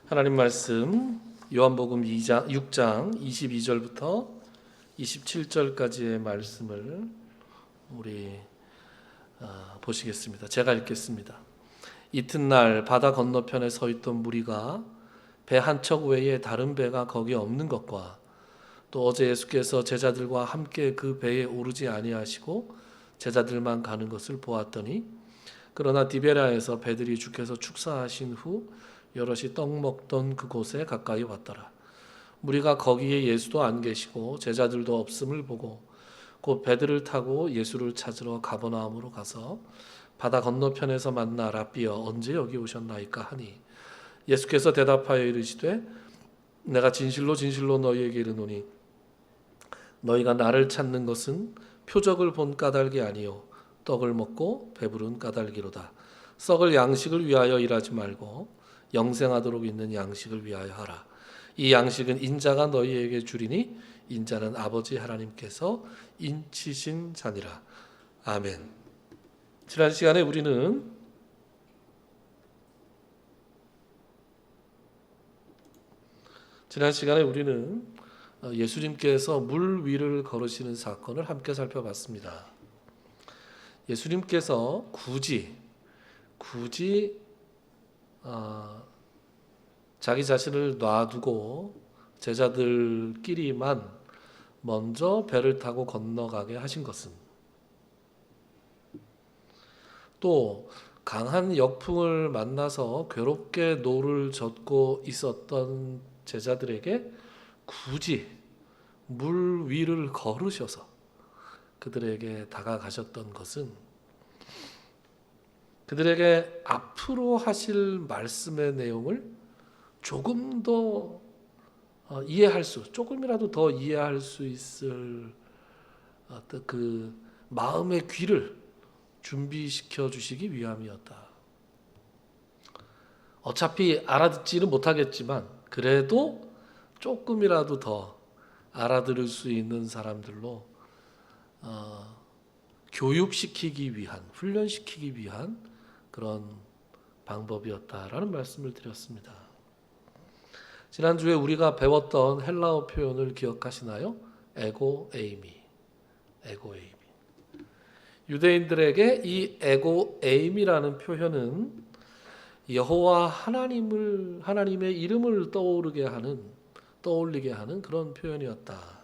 하나님 말씀 요한복음 6장 22절부터 27절까지의 말씀을 우리 보시겠습니다. 제가 읽겠습니다. 이튿날 바다 건너편에 서 있던 무리가 배 한 척 외에 다른 배가 거기 없는 것과 또 어제 예수께서 제자들과 함께 그 배에 오르지 아니하시고 제자들만 가는 것을 보았더니 그러나 디베라에서 배들이 주께서 축사하신 후 여럿이 떡 먹던 그곳에 가까이 왔더라. 무리가 거기에 예수도 안 계시고 제자들도 없음을 보고 곧 배들을 타고 예수를 찾으러 가버나움으로 가서 바다 건너편에서 만나 랍비여 언제 여기 오셨나이까 하니 예수께서 대답하여 이르시되 내가 진실로 진실로 너희에게 이르노니 너희가 나를 찾는 것은 표적을 본 까닭이 아니요 떡을 먹고 배부른 까닭이로다. 썩을 양식을 위하여 일하지 말고 영생하도록 있는 양식을 위하여 하라. 이 양식은 인자가 너희에게 주리니 인자는 아버지 하나님께서 인치신 자니라. 아멘. 지난 시간에 우리는 예수님께서 물 위를 걸으시는 사건을 함께 살펴봤습니다. 예수님께서 굳이 자기 자신을 놔두고 제자들끼리만 먼저 배를 타고 건너가게 하신 것은 또 강한 역풍을 만나서 괴롭게 노를 젓고 있었던 제자들에게 굳이 물 위를 걸으셔서 그들에게 다가가셨던 것은 그들에게 앞으로 하실 말씀의 내용을 조금 더 조금이라도 더 이해할 수 있을 어떤 그 마음의 귀를 준비시켜 주시기 위함이었다. 어차피 알아듣지는 못하겠지만 그래도 조금이라도 더 알아들을 수 있는 사람들로 교육시키기 위한, 훈련시키기 위한 그런 방법이었다라는 말씀을 드렸습니다. 지난주에 우리가 배웠던 헬라어 표현을 기억하시나요? 에고 에이미. 유대인들에게 이 에고 에이미라는 표현은 여호와 하나님의 이름을 떠올리게 하는 그런 표현이었다.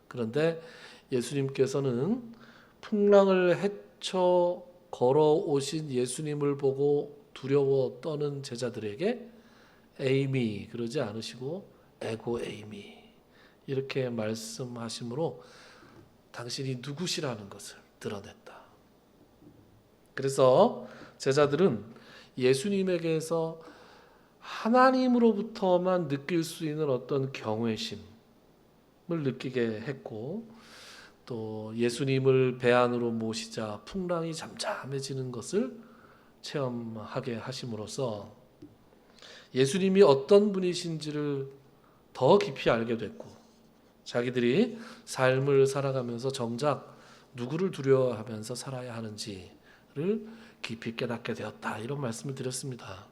그런데 예수님께서는 풍랑을 헤쳐 걸어오신 예수님을 보고 두려워 떠는 제자들에게 에이미 그러지 않으시고 에고 에이미 이렇게 말씀하심으로 당신이 누구시라는 것을 드러냈다. 그래서 제자들은 예수님에게서 하나님으로부터만 느낄 수 있는 어떤 경외심을 느끼게 했고 또 예수님을 배 안으로 모시자 풍랑이 잠잠해지는 것을 체험하게 하심으로써 예수님이 어떤 분이신지를 더 깊이 알게 됐고 자기들이 삶을 살아가면서 정작 누구를 두려워하면서 살아야 하는지를 깊이 깨닫게 되었다. 이런 말씀을 드렸습니다.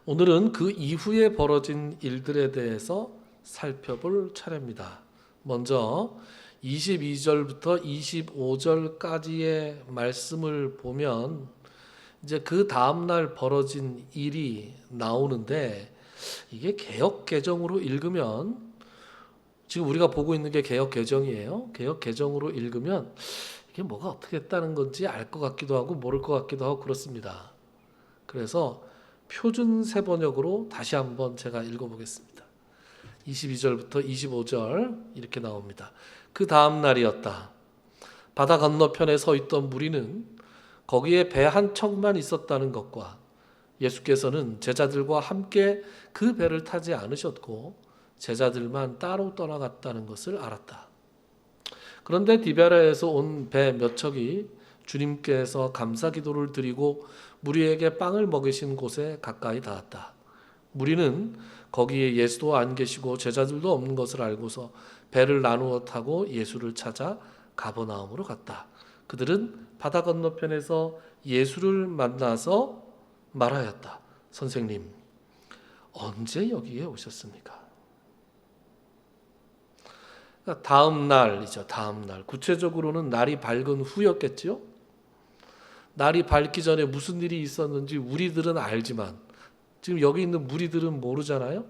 오늘은 그 이후에 벌어진 일들에 대해서 살펴볼 차례입니다. 먼저 22절부터 25절까지의 말씀을 보면 이제 그 다음 날 벌어진 일이 나오는데 이게 개역 개정으로 읽으면 지금 우리가 보고 있는 게 개역 개정이에요. 개역 개정으로 읽으면 이게 뭐가 어떻게 했다는 건지 알 것 같기도 하고 모를 것 같기도 하고 그렇습니다. 그래서 표준 세번역으로 다시 한번 제가 읽어보겠습니다. 22절부터 25절 이렇게 나옵니다. 그 다음 날이었다. 바다 건너편에 서 있던 무리는 거기에 배 한 척만 있었다는 것과 예수께서는 제자들과 함께 그 배를 타지 않으셨고 제자들만 따로 떠나갔다는 것을 알았다. 그런데 디베라에서 온 배 몇 척이 주님께서 감사 기도를 드리고 무리에게 빵을 먹이신 곳에 가까이 닿았다. 무리는 거기에 예수도 안 계시고 제자들도 없는 것을 알고서 배를 나누어 타고 예수를 찾아 가버나움으로 갔다. 그들은 바다 건너편에서 예수를 만나서 말하였다. 선생님, 언제 여기에 오셨습니까? 다음 날이죠. 다음 날. 구체적으로는 날이 밝은 후였겠지요. 날이 밝기 전에 무슨 일이 있었는지 우리들은 알지만 지금 여기 있는 무리들은 모르잖아요.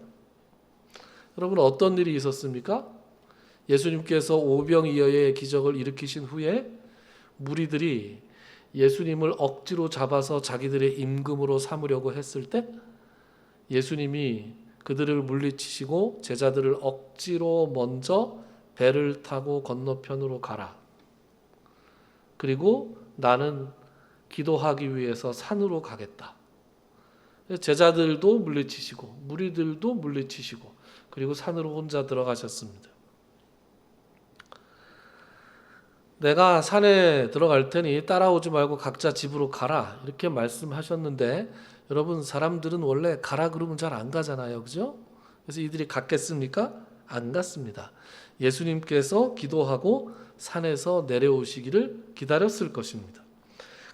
여러분 어떤 일이 있었습니까? 예수님께서 오병이어의 기적을 일으키신 후에 무리들이 예수님을 억지로 잡아서 자기들의 임금으로 삼으려고 했을 때 예수님이 그들을 물리치시고 제자들을 억지로 먼저 배를 타고 건너편으로 가라. 그리고 나는 기도하기 위해서 산으로 가겠다. 제자들도 물리치시고 무리들도 물리치시고 그리고 산으로 혼자 들어가셨습니다. 내가 산에 들어갈 테니 따라오지 말고 각자 집으로 가라 이렇게 말씀하셨는데 여러분 사람들은 원래 가라 그러면 잘 안 가잖아요. 그죠? 그래서 이들이 갔겠습니까? 안 갔습니다. 예수님께서 기도하고 산에서 내려오시기를 기다렸을 것입니다.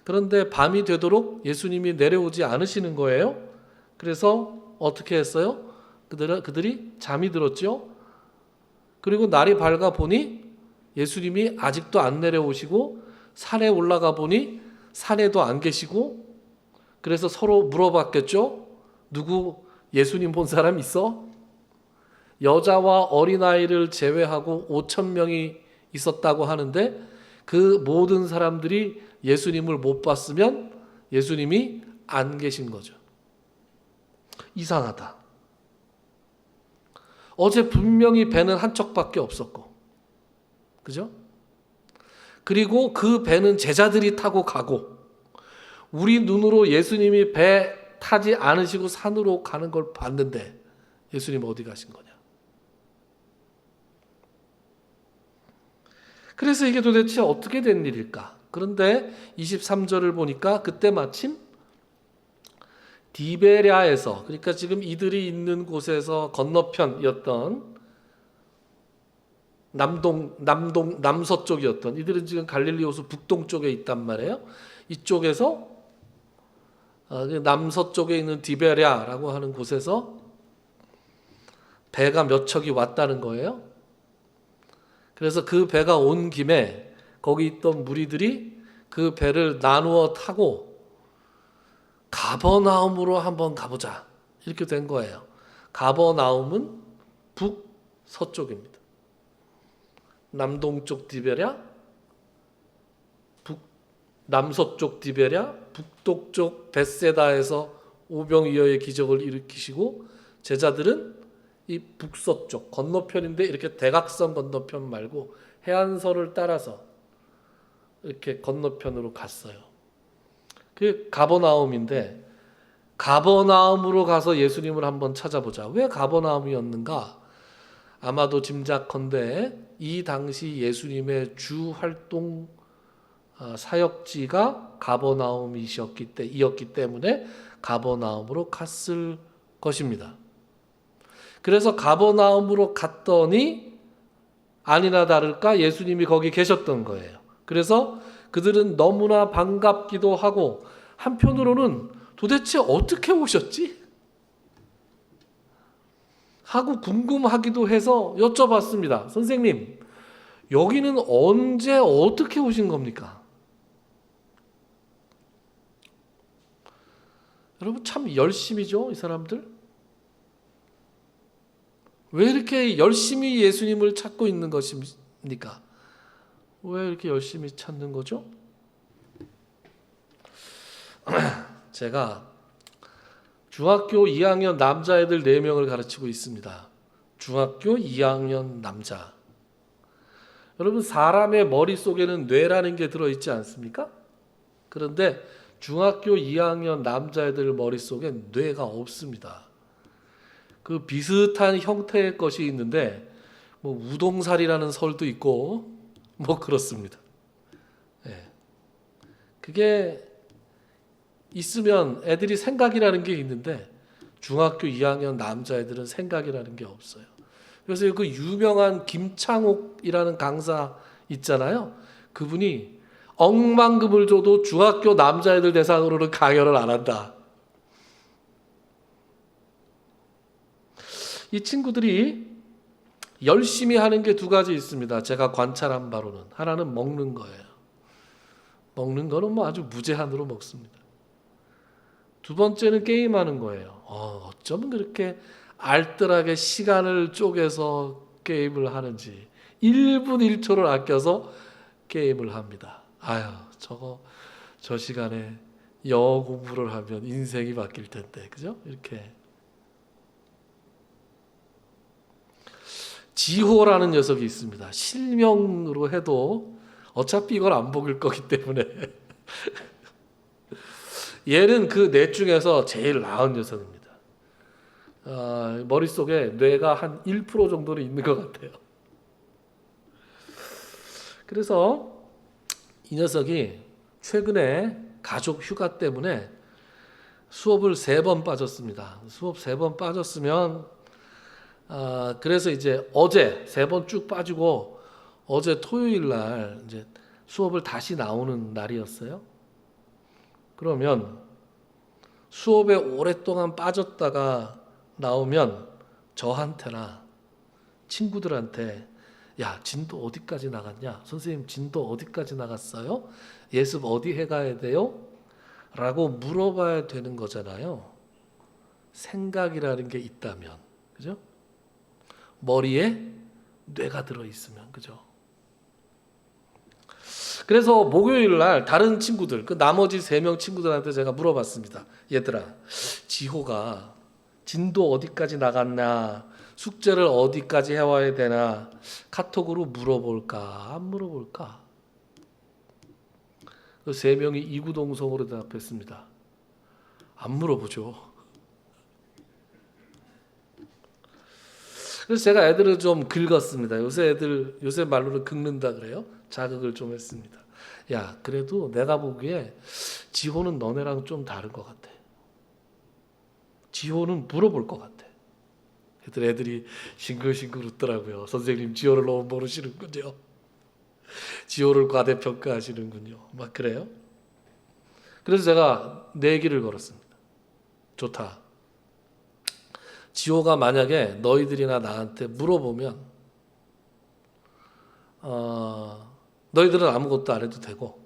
그런데 밤이 되도록 예수님이 내려오지 않으시는 거예요. 그래서 어떻게 했어요? 그들이 잠이 들었죠. 그리고 날이 밝아 보니 예수님이 아직도 안 내려오시고 산에 올라가 보니 산에도 안 계시고 그래서 서로 물어봤겠죠. 누구 예수님 본 사람 있어? 여자와 어린아이를 제외하고 5,000명이 있었다고 하는데 그 모든 사람들이 예수님을 못 봤으면 예수님이 안 계신 거죠. 이상하다. 어제 분명히 배는 한 척밖에 없었고 그죠? 그리고 그 배는 제자들이 타고 가고 우리 눈으로 예수님이 배 타지 않으시고 산으로 가는 걸 봤는데 예수님 어디 가신 거냐? 그래서 이게 도대체 어떻게 된 일일까? 그런데 23절을 보니까 그때 마침 디베랴에서 그러니까 지금 이들이 있는 곳에서 건너편이었던 남서쪽이었던 이들은 지금 갈릴리 호수 북동쪽에 있단 말이에요. 이쪽에서 남서쪽에 있는 디베랴라고 하는 곳에서 배가 몇 척이 왔다는 거예요. 그래서 그 배가 온 김에 거기 있던 무리들이 그 배를 나누어 타고 가버나움으로 한번 가보자 이렇게 된 거예요. 가버나움은 북서쪽입니다. 남동쪽 디베랴, 남서쪽 디베랴, 북동쪽 벳세다에서 오병이어의 기적을 일으키시고 제자들은 이 북서쪽 건너편인데 이렇게 대각선 건너편 말고 해안선을 따라서 이렇게 건너편으로 갔어요. 그게 가버나움인데 가버나움으로 가서 예수님을 한번 찾아보자. 왜 가버나움이었는가? 아마도 짐작컨대 이 당시 예수님의 주 활동 사역지가 가버나움이었기 때문에 가버나움으로 갔을 것입니다. 그래서 가버나움으로 갔더니 아니나 다를까 예수님이 거기 계셨던 거예요. 그래서 그들은 너무나 반갑기도 하고 한편으로는 도대체 어떻게 오셨지? 하고 궁금하기도 해서 여쭤봤습니다. 선생님, 여기는 언제 어떻게 오신 겁니까? 여러분 참 열심이죠, 이 사람들. 왜 이렇게 열심히 예수님을 찾고 있는 것입니까? 왜 이렇게 열심히 찾는 거죠? 제가 중학교 2학년 남자애들 4명을 가르치고 있습니다. 중학교 2학년 남자. 여러분 사람의 머릿속에는 뇌라는 게 들어있지 않습니까? 그런데 중학교 2학년 남자애들 머릿속에 뇌가 없습니다. 그 비슷한 형태의 것이 있는데 뭐 우동살이라는 설도 있고 뭐 그렇습니다. 네. 그게 있으면 애들이 생각이라는 게 있는데 중학교 2학년 남자애들은 생각이라는 게 없어요. 그래서 그 유명한 김창옥이라는 강사 있잖아요. 그분이 억만금을 줘도 중학교 남자애들 대상으로는 강연을 안 한다. 이 친구들이 열심히 하는 게 두 가지 있습니다. 제가 관찰한 바로는. 하나는 먹는 거예요. 먹는 거는 뭐 아주 무제한으로 먹습니다. 두 번째는 게임하는 거예요. 어쩌면 그렇게 알뜰하게 시간을 쪼개서 게임을 하는지 1분 1초를 아껴서 게임을 합니다. 저 시간에 영어 공부를 하면 인생이 바뀔 텐데, 그죠? 이렇게. 지호라는 녀석이 있습니다. 실명으로 해도 어차피 이걸 안 먹을 거기 때문에 얘는 그 넷 중에서 제일 나은 녀석입니다. 머릿속에 뇌가 한 1% 정도는 있는 것 같아요. 그래서 이 녀석이 최근에 가족 휴가 때문에 수업을 3번 빠졌습니다. 수업 3번 빠졌으면 그래서 이제 어제 3번 쭉 빠지고 어제 토요일 날 이제 수업을 다시 나오는 날이었어요. 그러면 수업에 오랫동안 빠졌다가 나오면 저한테나 친구들한테 야, 진도 어디까지 나갔냐? 선생님 진도 어디까지 나갔어요? 예습 어디 해가야 돼요? 라고 물어봐야 되는 거잖아요. 생각이라는 게 있다면, 그죠? 머리에 뇌가 들어있으면, 그죠? 그래서 목요일 날 다른 친구들, 그 나머지 3명 친구들한테 제가 물어봤습니다. 얘들아, 지호가 진도 어디까지 나갔나? 숙제를 어디까지 해와야 되나? 카톡으로 물어볼까? 안 물어볼까? 그 3명이 이구동성으로 대답했습니다. 안 물어보죠. 그래서 제가 애들을 좀 긁었습니다. 요새 말로는 긁는다 그래요. 자극을 좀 했습니다. 야, 그래도 내가 보기에 지호는 너네랑 좀 다른 것 같아. 지호는 물어볼 것 같아. 애들이 싱글싱글 웃더라고요. 선생님 지호를 너무 모르시는군요. 지호를 과대평가하시는군요. 막 그래요. 그래서 제가 내기를 걸었습니다. 좋다. 지호가 만약에 너희들이나 나한테 물어보면 너희들은 아무것도 안 해도 되고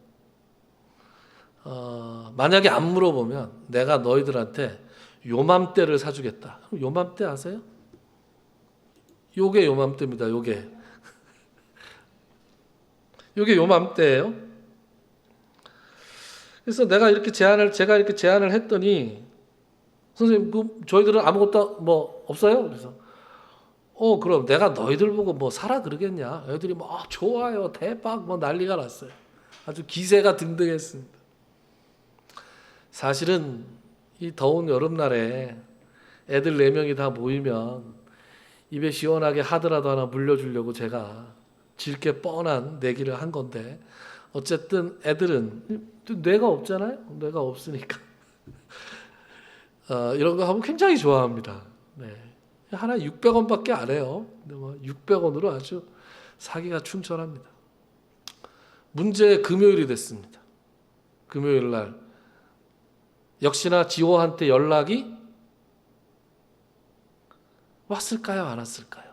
만약에 안 물어보면 내가 너희들한테 요맘때를 사주겠다. 요맘때 아세요? 요게 요맘때입니다. 요게 요맘때예요. 그래서 제가 이렇게 제안을 했더니 선생님, 저희들은 아무것도 뭐 없어요? 그래서 그럼 내가 너희들 보고 뭐 사라 그러겠냐? 애들이 뭐 좋아요, 대박 뭐 난리가 났어요. 아주 기세가 등등했습니다. 사실은 이 더운 여름날에 애들 4명이 다 모이면 입에 시원하게 하드라도 하나 물려주려고 제가 질게 뻔한 내기를 한 건데 어쨌든 애들은 뇌가 없잖아요. 뇌가 없으니까 이런 거 하면 굉장히 좋아합니다. 네. 하나 600원밖에 안 해요. 근데 뭐 600원으로 아주 사기가 충천합니다. 문제 금요일이 됐습니다. 금요일 날 역시나 지호한테 연락이 왔을까요? 안 왔을까요?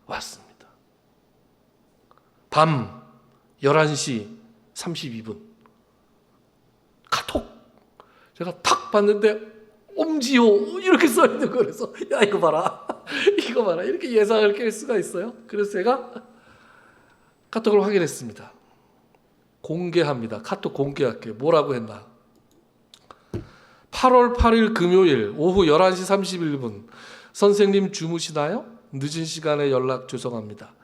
왔습니다. 밤 11시 32분 카톡 제가 탁 봤는데 엄지호 이렇게 써있는 거 그래서 야 이거 봐라 이렇게 예상을 깰 수가 있어요. 그래서 제가 카톡을 확인했습니다. 공개합니다. 카톡 공개할게요. 뭐라고 했나? 8월 8일 금요일 오후 11시 31분 선생님 주무시나요? 늦은 시간에 연락 죄송합니다.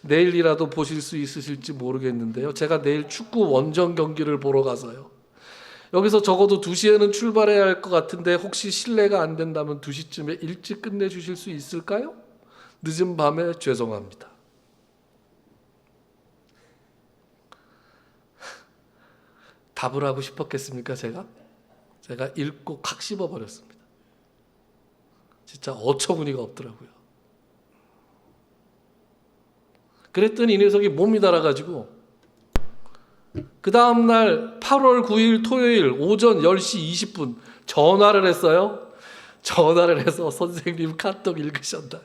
내일이라도 보실 수 있으실지 모르겠는데요. 제가 내일 축구 원정 경기를 보러 가서요. 여기서 적어도 2시에는 출발해야 할 것 같은데 혹시 실례가 안 된다면 2시쯤에 일찍 끝내주실 수 있을까요? 늦은 밤에 죄송합니다. 답을 하고 싶었겠습니까 제가 읽고 칵 씹어버렸습니다. 진짜 어처구니가 없더라고요. 그랬더니 이 녀석이 몸이 달아가지고 그 다음날 8월 9일 토요일 오전 10시 20분 전화를 했어요. 전화를 해서 선생님 카톡 읽으셨나요?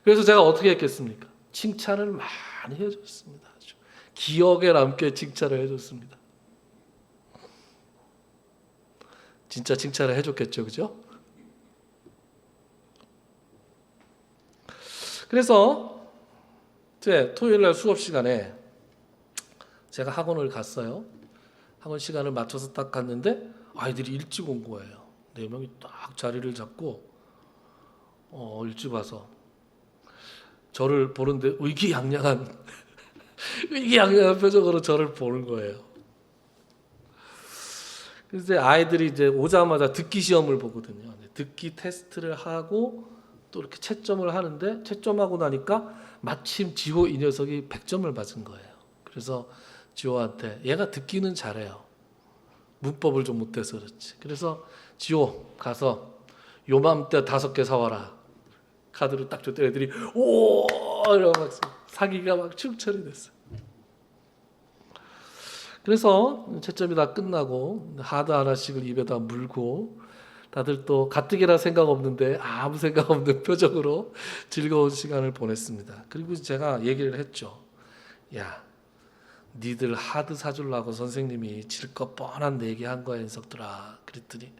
그래서 제가 어떻게 했겠습니까? 칭찬을 많이 해줬습니다. 아주 기억에 남게 칭찬을 해줬습니다. 진짜 칭찬을 해줬겠죠, 그죠? 그래서 토요일 날 수업 시간에 제가 학원을 갔어요. 학원 시간을 맞춰서 딱 갔는데 아이들이 일찍 온 거예요. 4명이 딱 자리를 잡고 일찍 와서 저를 보는데 의기양양한 표정으로 저를 보는 거예요. 그래서 아이들이 이제 오자마자 듣기 시험을 보거든요. 듣기 테스트를 하고 또 이렇게 채점을 하는데 채점하고 나니까 마침 지호 이 녀석이 100점을 맞은 거예요. 그래서 지호한테 얘가 듣기는 잘해요. 문법을 좀 못해서 그렇지. 그래서 지호 가서 요맘때 5개 사와라. 카드를 딱 줬더니 애들이 오! 이러고 막 사기가 막 충천이 됐어요. 그래서 채점이 다 끝나고 하드 하나씩을 입에다 물고 다들 또 가뜩이나 생각 없는데 아무 생각 없는 표정으로 즐거운 시간을 보냈습니다. 그리고 제가 얘기를 했죠. 야, 니들 하드 사주려고 선생님이 질 것 뻔한 얘기한 거야, 인석들아. 그랬더니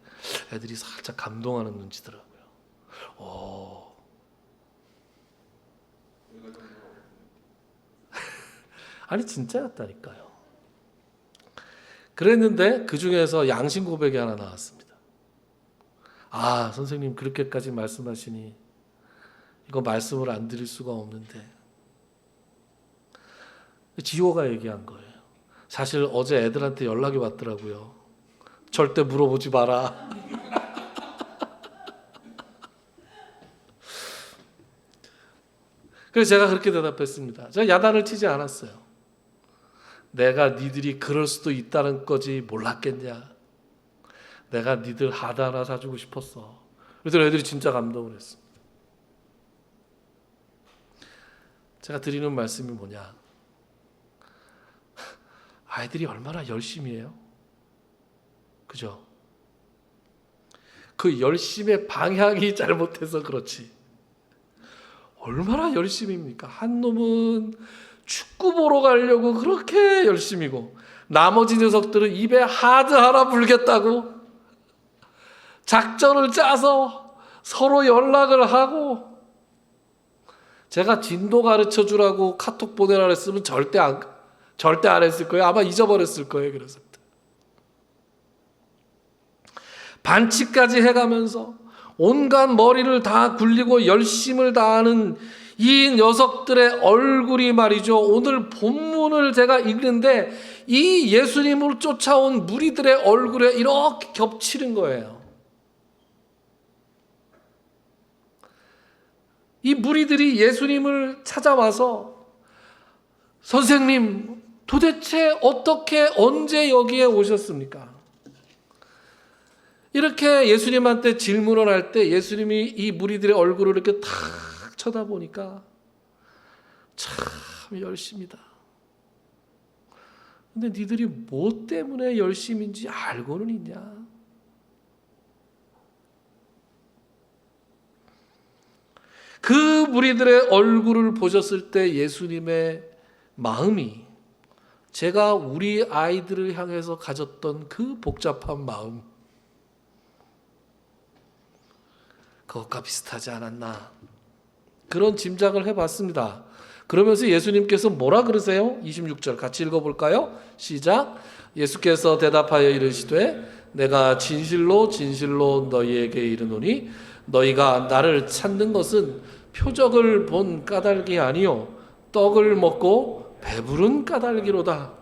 애들이 살짝 감동하는 눈치더라고요. 아니 진짜였다니까요. 그랬는데 그 중에서 양심 고백이 하나 나왔습니다. 아, 선생님 그렇게까지 말씀하시니 이거 말씀을 안 드릴 수가 없는데. 지호가 얘기한 거예요. 사실 어제 애들한테 연락이 왔더라고요. 절대 물어보지 마라. 그래서 제가 그렇게 대답했습니다. 제가 야단을 치지 않았어요. 내가 니들이 그럴 수도 있다는 거지 몰랐겠냐. 내가 니들 하드 하나 사주고 싶었어. 그래서 애들이 진짜 감동을 했습니다. 제가 드리는 말씀이 뭐냐. 아이들이 얼마나 열심히 해요. 그죠? 그 열심의 방향이 잘못해서 그렇지. 얼마나 열심입니까? 한 놈은 축구 보러 가려고 그렇게 열심이고 나머지 녀석들은 입에 하드 하나 불겠다고 작전을 짜서 서로 연락을 하고 제가 진도 가르쳐 주라고 카톡 보내라 했으면 절대 안 했을 거예요. 아마 잊어버렸을 거예요. 그래서 반치까지 해가면서 온갖 머리를 다 굴리고 열심을 다하는 이 녀석들의 얼굴이 말이죠. 오늘 본문을 제가 읽는데 이 예수님을 쫓아온 무리들의 얼굴에 이렇게 겹치는 거예요. 이 무리들이 예수님을 찾아와서 선생님 도대체 어떻게 언제 여기에 오셨습니까? 이렇게 예수님한테 질문을 할 때 예수님이 이 무리들의 얼굴을 이렇게 탁 쳐다보니까 참 열심이다. 근데 니들이 뭐 때문에 열심인지 알고는 있냐? 그 무리들의 얼굴을 보셨을 때 예수님의 마음이 제가 우리 아이들을 향해서 가졌던 그 복잡한 마음 그것과 비슷하지 않았나 그런 짐작을 해봤습니다. 그러면서 예수님께서 뭐라 그러세요? 26절 같이 읽어볼까요? 시작. 예수께서 대답하여 이르시되 내가 진실로 진실로 너희에게 이르노니 너희가 나를 찾는 것은 표적을 본 까닭이 아니요 떡을 먹고 배부른 까닭이로다.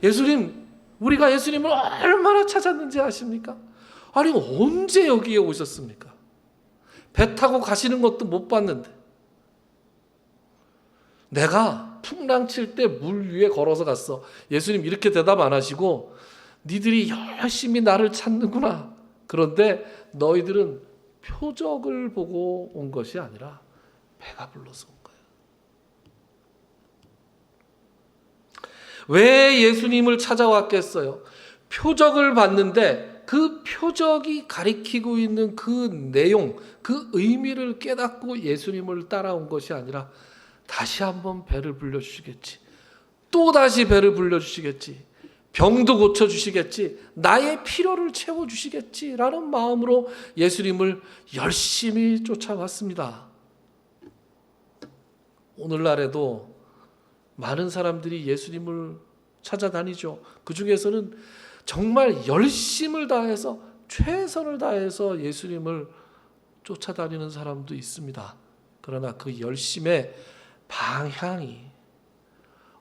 예수님, 우리가 예수님을 얼마나 찾았는지 아십니까? 아니 언제 여기에 오셨습니까? 배 타고 가시는 것도 못 봤는데 내가 풍랑 칠 때 물 위에 걸어서 갔어. 예수님 이렇게 대답 안 하시고 니들이 열심히 나를 찾는구나. 그런데 너희들은 표적을 보고 온 것이 아니라 배가 불러서 온 거예요. 왜 예수님을 찾아왔겠어요? 표적을 봤는데 그 표적이 가리키고 있는 그 내용, 그 의미를 깨닫고 예수님을 따라온 것이 아니라 다시 한번 배를 불려주시겠지, 또 다시 배를 불려주시겠지, 병도 고쳐주시겠지, 나의 필요를 채워주시겠지 라는 마음으로 예수님을 열심히 쫓아왔습니다. 오늘날에도 많은 사람들이 예수님을 찾아다니죠. 그 중에서는 정말 열심을 다해서, 최선을 다해서 예수님을 쫓아다니는 사람도 있습니다. 그러나 그 열심의 방향이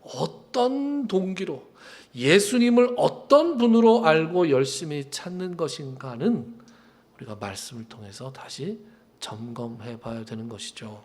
어떤 동기로, 예수님을 어떤 분으로 알고 열심히 찾는 것인가는 우리가 말씀을 통해서 다시 점검해 봐야 되는 것이죠.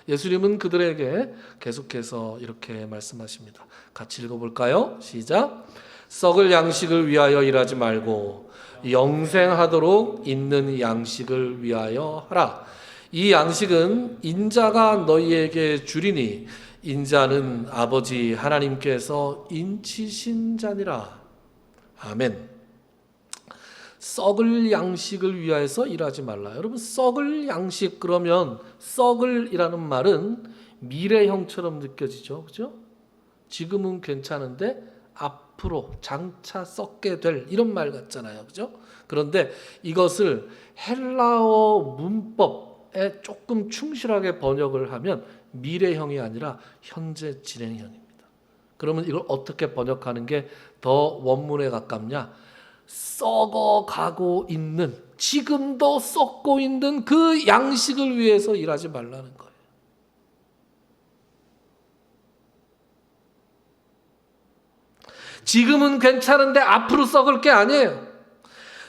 예수님은 그들에게 계속해서 이렇게 말씀하십니다. 같이 읽어볼까요? 시작. 썩을 양식을 위하여 일하지 말고 영생하도록 있는 양식을 위하여 하라. 이 양식은 인자가 너희에게 주리니 인자는 아버지 하나님께서 인치신 자니라. 아멘. 썩을 양식을 위하여서 일하지 말라. 여러분, 썩을 양식, 그러면 썩을이라는 말은 미래형처럼 느껴지죠. 그죠? 지금은 괜찮은데 앞으로 장차 썩게 될, 이런 말 같잖아요. 그죠? 그런데 이것을 헬라어 문법에 조금 충실하게 번역을 하면 미래형이 아니라 현재 진행형입니다. 그러면 이걸 어떻게 번역하는 게 더 원문에 가깝냐? 썩어가고 있는, 지금도 썩고 있는 그 양식을 위해서 일하지 말라는 거예요. 지금은 괜찮은데 앞으로 썩을 게 아니에요.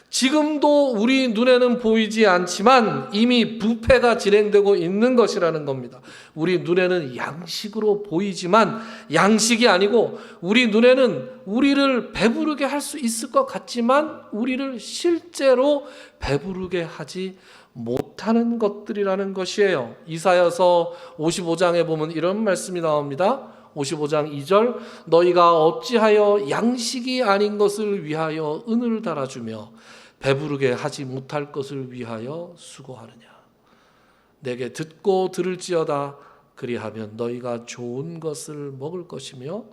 지금도 우리 눈에는 보이지 않지만 이미 부패가 진행되고 있는 것이라는 겁니다. 우리 눈에는 양식으로 보이지만 양식이 아니고, 우리 눈에는 우리를 배부르게 할 수 있을 것 같지만 우리를 실제로 배부르게 하지 못하는 것들이라는 것이에요. 이사야서 55장에 보면 이런 말씀이 나옵니다. 55장 2절, 너희가 어찌하여 양식이 아닌 것을 위하여 은을 달아주며 배부르게 하지 못할 것을 위하여 수고하느냐. 내게 듣고 들을지어다. 그리하면 너희가 좋은 것을 먹을 것이며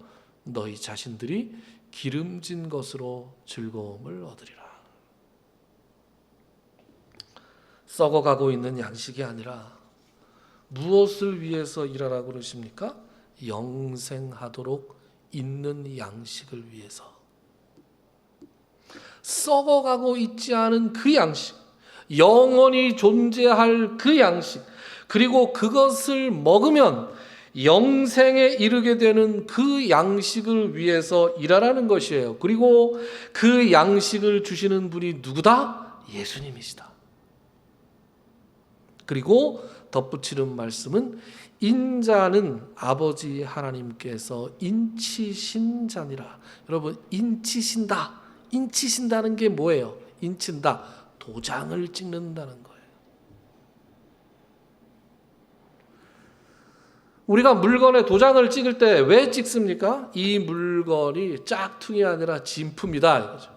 너희 자신들이 기름진 것으로 즐거움을 얻으리라. 썩어가고 있는 양식이 아니라 무엇을 위해서 일하라고 그러십니까? 영생하도록 있는 양식을 위해서. 썩어가고 있지 않은 그 양식, 영원히 존재할 그 양식, 그리고 그것을 먹으면 영생에 이르게 되는 그 양식을 위해서 일하라는 것이에요. 그리고 그 양식을 주시는 분이 누구다? 예수님이시다. 그리고 덧붙이는 말씀은 인자는 아버지 하나님께서 인치신 자니라. 여러분, 인치신다. 인치신다는 게 뭐예요? 인친다. 도장을 찍는다는 거예요. 우리가 물건에 도장을 찍을 때 왜 찍습니까? 이 물건이 짝퉁이 아니라 진품이다, 이거죠.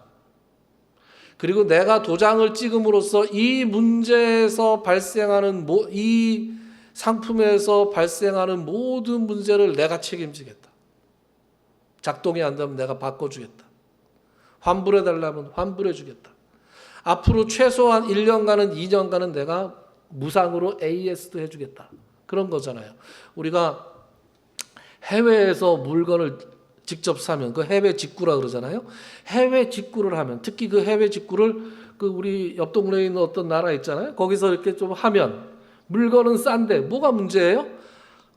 그리고 내가 도장을 찍음으로써 이 문제에서 발생하는, 이 상품에서 발생하는 모든 문제를 내가 책임지겠다. 작동이 안 되면 내가 바꿔주겠다. 환불해달라면 환불해주겠다. 앞으로 최소한 1년간은 2년간은 내가 무상으로 AS도 해주겠다. 그런 거잖아요. 우리가 해외에서 물건을 직접 사면 그 해외 직구라 그러잖아요. 해외 직구를 하면, 특히 그 해외 직구를 그 우리 옆 동네에 있는 어떤 나라 있잖아요. 거기서 이렇게 좀 하면 물건은 싼데 뭐가 문제예요?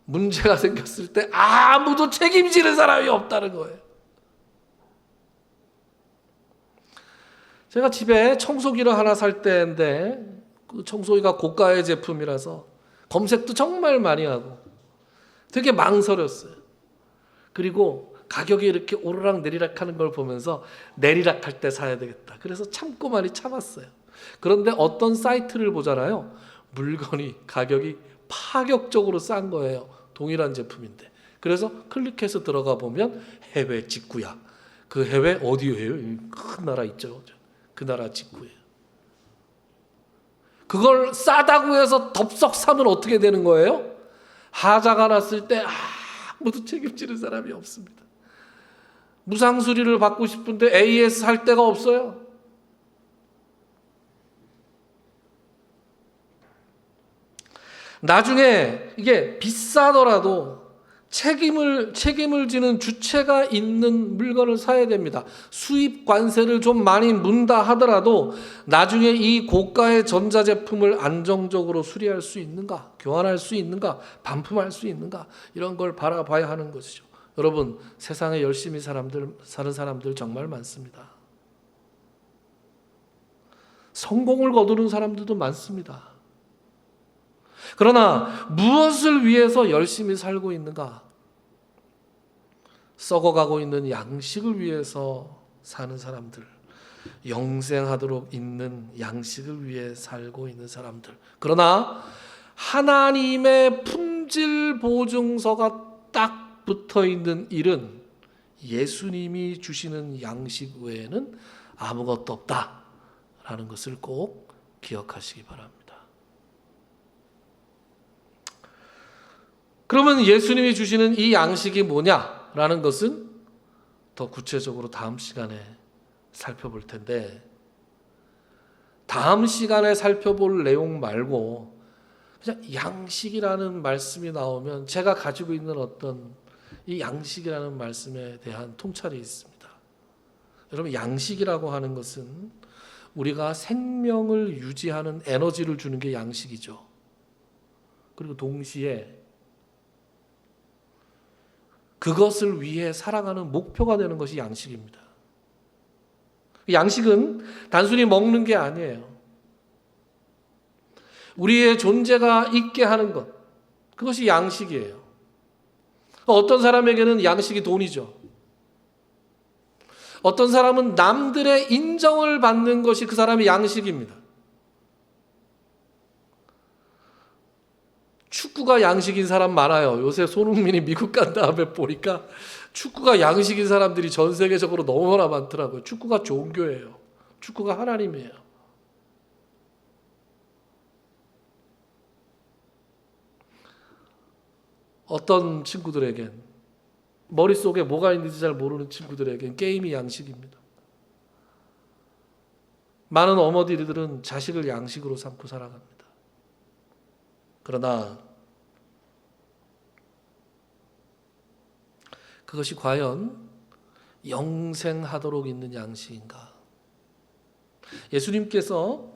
문제가 생겼을 때 아무도 책임지는 사람이 없다는 거예요. 제가 집에 청소기를 하나 살 때인데 그 청소기가 고가의 제품이라서 검색도 정말 많이 하고 되게 망설였어요. 그리고 가격이 이렇게 오르락 내리락 하는 걸 보면서 내리락 할 때 사야 되겠다. 그래서 참고 많이 참았어요. 그런데 어떤 사이트를 보잖아요. 물건이 가격이 파격적으로 싼 거예요. 동일한 제품인데. 그래서 클릭해서 들어가 보면 해외 직구야. 그 해외 어디예요? 큰 나라 있죠. 그 나라 직구예요. 그걸 싸다고 해서 덥석 사면 어떻게 되는 거예요? 하자가 났을 때 아무도 책임지는 사람이 없습니다. 무상수리를 받고 싶은데 AS 할 데가 없어요. 나중에 이게 비싸더라도 책임을 지는 주체가 있는 물건을 사야 됩니다. 수입 관세를 좀 많이 문다 하더라도 나중에 이 고가의 전자제품을 안정적으로 수리할 수 있는가, 교환할 수 있는가, 반품할 수 있는가, 이런 걸 바라봐야 하는 것이죠. 여러분, 세상에 열심히 사는 사람들 정말 많습니다. 성공을 거두는 사람들도 많습니다. 그러나 무엇을 위해서 열심히 살고 있는가? 썩어가고 있는 양식을 위해서 사는 사람들, 영생하도록 있는 양식을 위해 살고 있는 사람들. 그러나 하나님의 품질 보증서가 딱 붙어 있는 일은 예수님이 주시는 양식 외에는 아무것도 없다라는 것을 꼭 기억하시기 바랍니다. 그러면 예수님이 주시는 이 양식이 뭐냐라는 것은 더 구체적으로 다음 시간에 살펴볼 텐데, 다음 시간에 살펴볼 내용 말고 그냥 양식이라는 말씀이 나오면 제가 가지고 있는 어떤 이 양식이라는 말씀에 대한 통찰이 있습니다. 여러분, 양식이라고 하는 것은 우리가 생명을 유지하는 에너지를 주는 게 양식이죠. 그리고 동시에 그것을 위해 살아가는 목표가 되는 것이 양식입니다. 양식은 단순히 먹는 게 아니에요. 우리의 존재가 있게 하는 것, 그것이 양식이에요. 어떤 사람에게는 양식이 돈이죠. 어떤 사람은 남들의 인정을 받는 것이 그 사람의 양식입니다. 축구가 양식인 사람 많아요. 요새 손흥민이 미국 간 다음에 보니까 축구가 양식인 사람들이 전 세계적으로 너무나 많더라고요. 축구가 종교예요. 축구가 하나님이에요. 어떤 친구들에겐, 머릿속에 뭐가 있는지 잘 모르는 친구들에겐 게임이 양식입니다. 많은 어머니들은 자식을 양식으로 삼고 살아갑니다. 그러나 그것이 과연 영생하도록 있는 양식인가? 예수님께서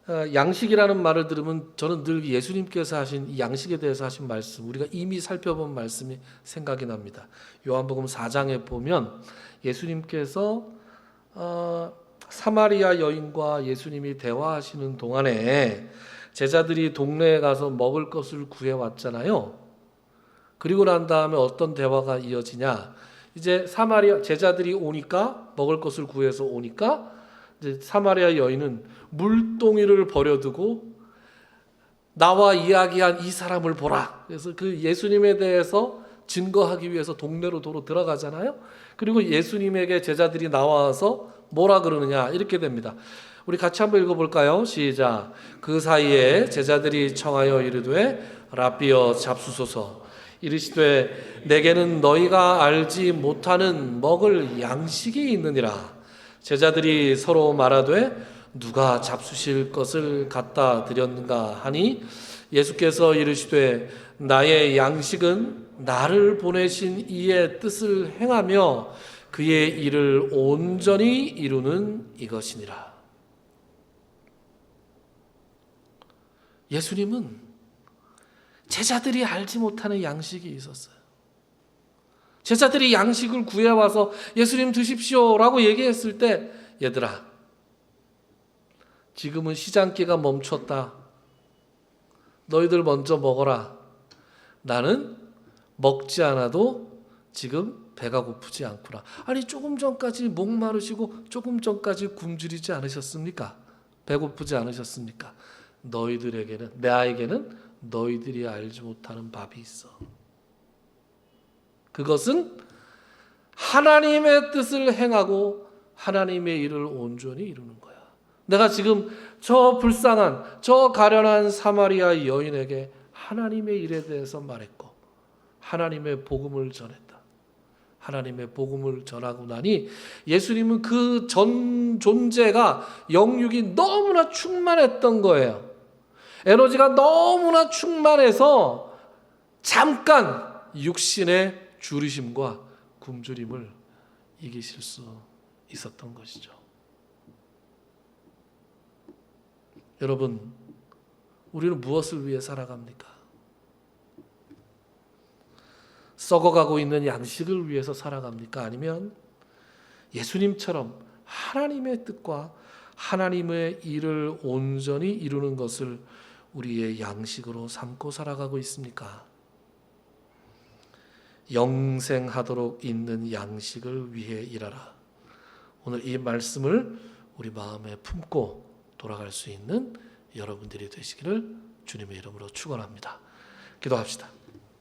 양식이라는 말을 들으면 저는 늘 예수님께서 하신 이 양식에 대해서 하신 말씀, 우리가 이미 살펴본 말씀이 생각이 납니다. 요한복음 4장에 보면 예수님께서 사마리아 여인과 예수님이 대화하시는 동안에 제자들이 동네에 가서 먹을 것을 구해왔잖아요. 그리고 난 다음에 어떤 대화가 이어지냐? 이제 사마리아 제자들이 오니까, 먹을 것을 구해서 오니까 이제 사마리아 여인은 물동이를 버려두고 나와 이야기한 이 사람을 보라. 그래서 그 예수님에 대해서 증거하기 위해서 동네로 도로 들어가잖아요. 그리고 예수님에게 제자들이 나와서 뭐라 그러느냐, 이렇게 됩니다. 우리 같이 한번 읽어볼까요? 시작. 그 사이에 제자들이 청하여 이르되 라삐어 잡수소서. 이르시되 내게는 너희가 알지 못하는 먹을 양식이 있느니라. 제자들이 서로 말하되 누가 잡수실 것을 갖다 드렸는가 하니 예수께서 이르시되 나의 양식은 나를 보내신 이의 뜻을 행하며 그의 일을 온전히 이루는 이것이니라. 예수님은 제자들이 알지 못하는 양식이 있었어요. 제자들이 양식을 구해와서 예수님 드십시오라고 얘기했을 때, 얘들아, 지금은 시장기가 멈췄다. 너희들 먼저 먹어라. 나는 먹지 않아도 지금 배가 고프지 않구나. 아니, 조금 전까지 목마르시고 조금 전까지 굶주리지 않으셨습니까? 배고프지 않으셨습니까? 너희들에게는, 나에게는 너희들이 알지 못하는 밥이 있어. 그것은 하나님의 뜻을 행하고 하나님의 일을 온전히 이루는 거야. 내가 지금 저 불쌍한, 저 가련한 사마리아 여인에게 하나님의 일에 대해서 말했고 하나님의 복음을 전했다. 하나님의 복음을 전하고 나니 예수님은 그 전 존재가 영육이 너무나 충만했던 거예요. 에너지가 너무나 충만해서 잠깐 육신의 주리심과 굶주림을 이기실 수 있었던 것이죠. 여러분, 우리는 무엇을 위해 살아갑니까? 썩어가고 있는 양식을 위해서 살아갑니까? 아니면 예수님처럼 하나님의 뜻과 하나님의 일을 온전히 이루는 것을 우리의 양식으로 삼고 살아가고 있습니까? 영생하도록 있는 양식을 위해 일하라. 오늘 이 말씀을 우리 마음에 품고 돌아갈 수 있는 여러분들이 되시기를 주님의 이름으로 축원합니다. 기도합시다.